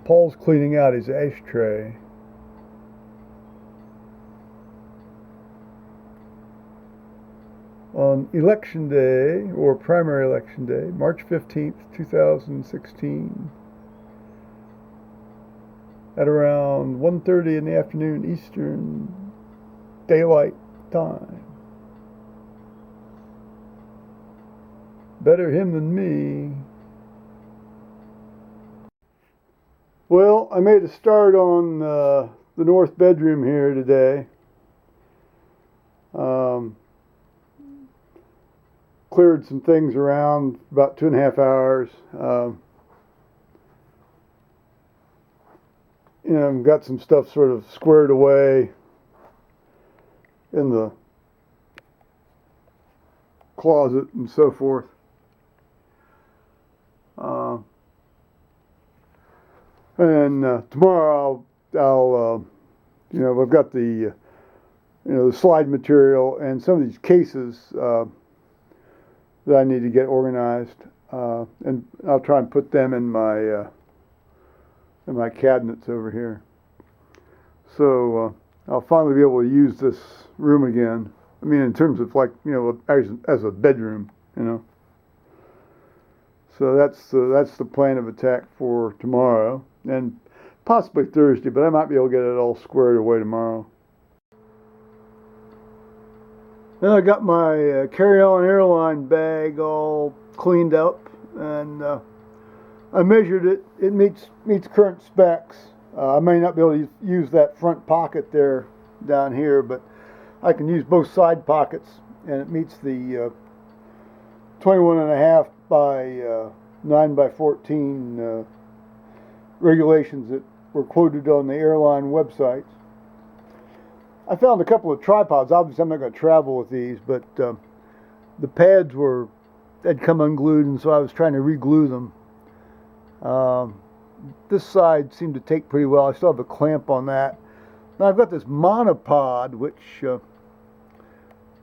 Paul's cleaning out his ashtray. On election day, or primary election day, March 15th, 2016, at around 1:30 in the afternoon Eastern Daylight Time. Better him than me. Well, I made a start on the north bedroom here today. Cleared some things around, about 2.5 hours. Got some stuff sort of squared away in the closet and so forth. Tomorrow I'll I've got the the slide material and some of these cases that I need to get organized, and I'll try and put them in my cabinets over here. So I'll finally be able to use this room again. I mean, in terms of as a bedroom, So that's the plan of attack for tomorrow and possibly Thursday, but I might be able to get it all squared away tomorrow. Then I got my carry-on airline bag all cleaned up, and I measured it. It meets current specs. I may not be able to use that front pocket there down here, but I can use both side pockets, and it meets the 21.5 by 9 by 14 regulations that were quoted on the airline websites. I found a couple of tripods. Obviously, I'm not going to travel with these, but the pads had come unglued, and so I was trying to re-glue them. This side seemed to take pretty well. I still have a clamp on that. Now I've got this monopod, which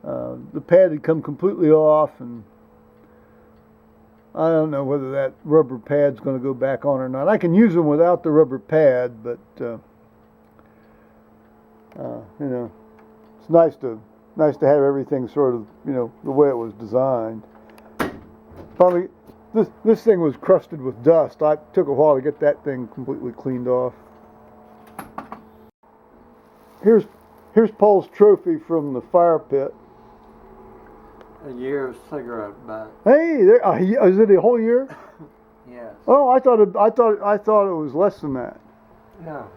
the pad had come completely off, and I don't know whether that rubber pad's going to go back on or not. I can use them without the rubber pad, but it's nice to have everything sort of the way it was designed. Probably this thing was crusted with dust. I took a while to get that thing completely cleaned off. Here's Paul's trophy from the fire pit. A year of cigarette butt. Hey, is it a whole year? Yes. Oh, I thought it was less than that. No.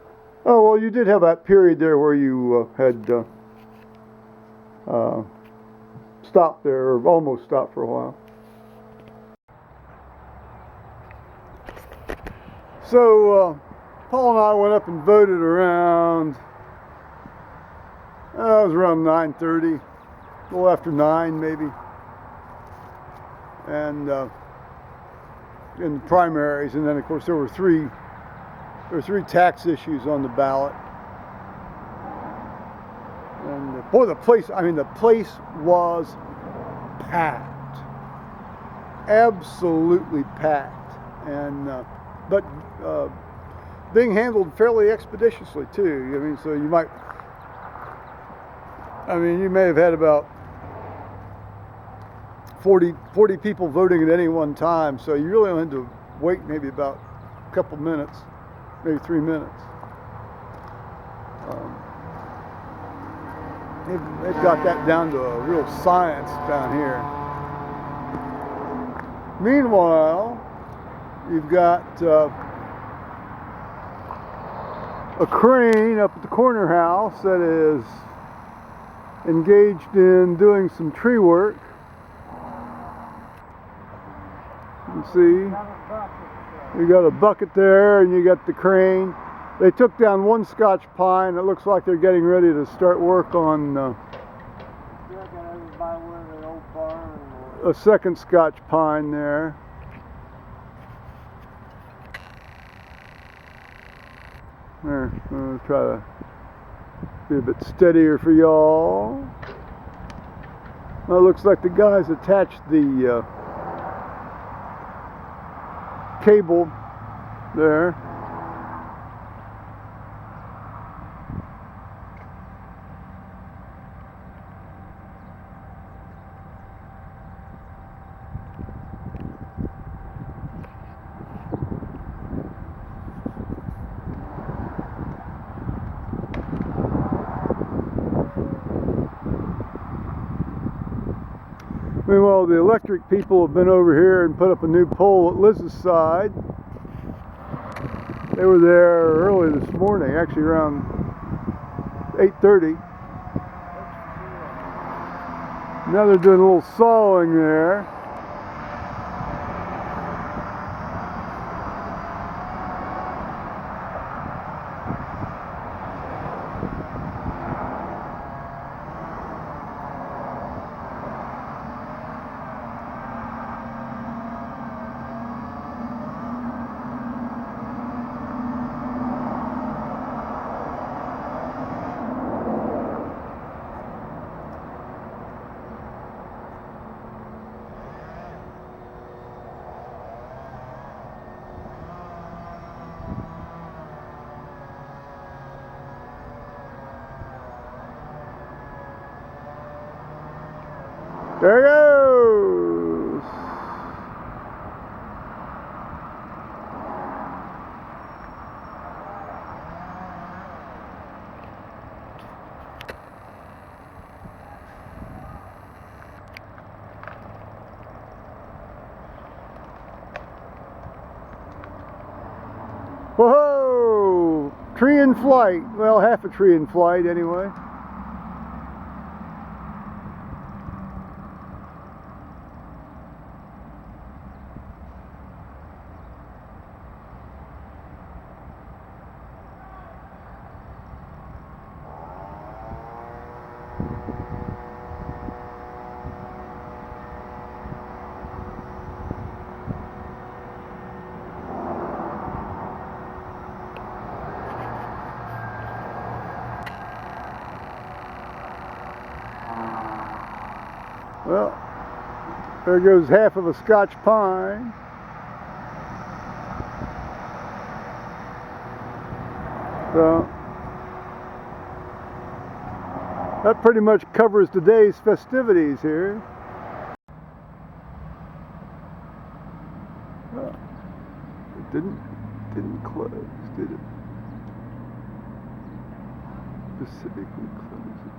Oh well, you did have that period there where you had stopped there, or almost stopped for a while. So Paul and I went up and voted around. It was around 9:30, a little after 9 maybe, and in the primaries, and then of course there were three tax issues on the ballot. And boy, the place was packed, absolutely packed, and but being handled fairly expeditiously too. I mean, so you may have had about 40 people voting at any one time, so you really only had to wait maybe about a couple minutes, maybe 3 minutes. They've got that down to a real science down here. Meanwhile, you've got a crane up at the corner house that is engaged in doing some tree work. You can see you got a bucket there, and you got the crane. They took down one Scotch pine. It looks like they're getting ready to start work on a second Scotch pine there. There, I'm going to try to be a bit steadier for y'all. Well, it looks like the guys attached the cable there. Meanwhile, the electric people have been over here and put up a new pole at Liz's side. They were there early this morning, actually around 8:30. Now they're doing a little sawing there. There it goes. Whoa! Tree in flight. Well, half a tree in flight anyway. Well, there goes half of a Scotch pine. So that pretty much covers today's festivities here. Well, it didn't close, did it? Specifically close it.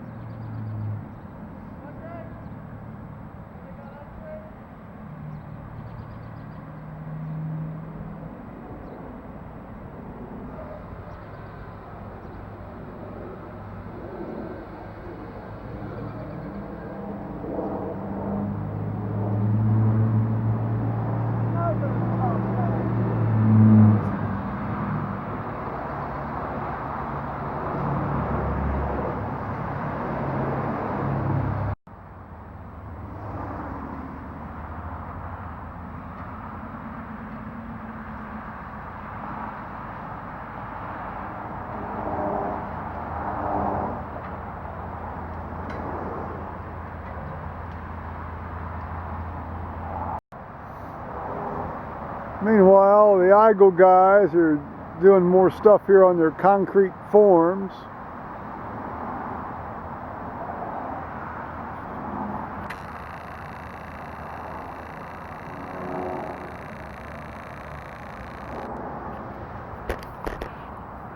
Meanwhile, the Eagle guys are doing more stuff here on their concrete forms.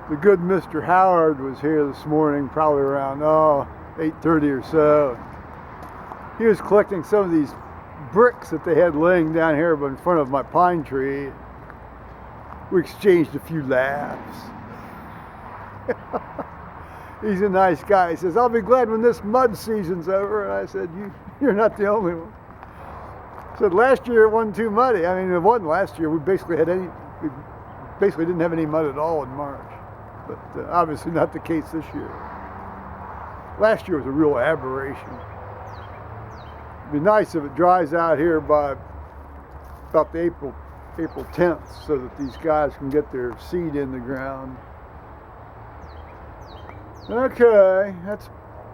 The good Mr. Howard was here this morning, probably around 8:30 or so. He was collecting some of these bricks that they had laying down here in front of my pine tree. We exchanged a few laughs. He's a nice guy. He says, "I'll be glad when this mud season's over." And I said, you're not the only one. I said, last year it wasn't too muddy. I mean, it wasn't last year. We basically didn't have any mud at all in March. But obviously not the case this year. Last year was a real aberration. It'd be nice if it dries out here by about the April 10th so that these guys can get their seed in the ground. Okay, that's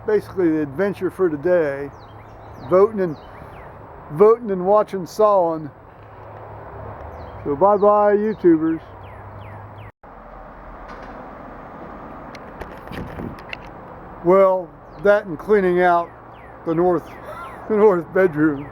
basically the adventure for today. Voting and watching sawing. So bye-bye, YouTubers. Well, that and cleaning out the north bedroom.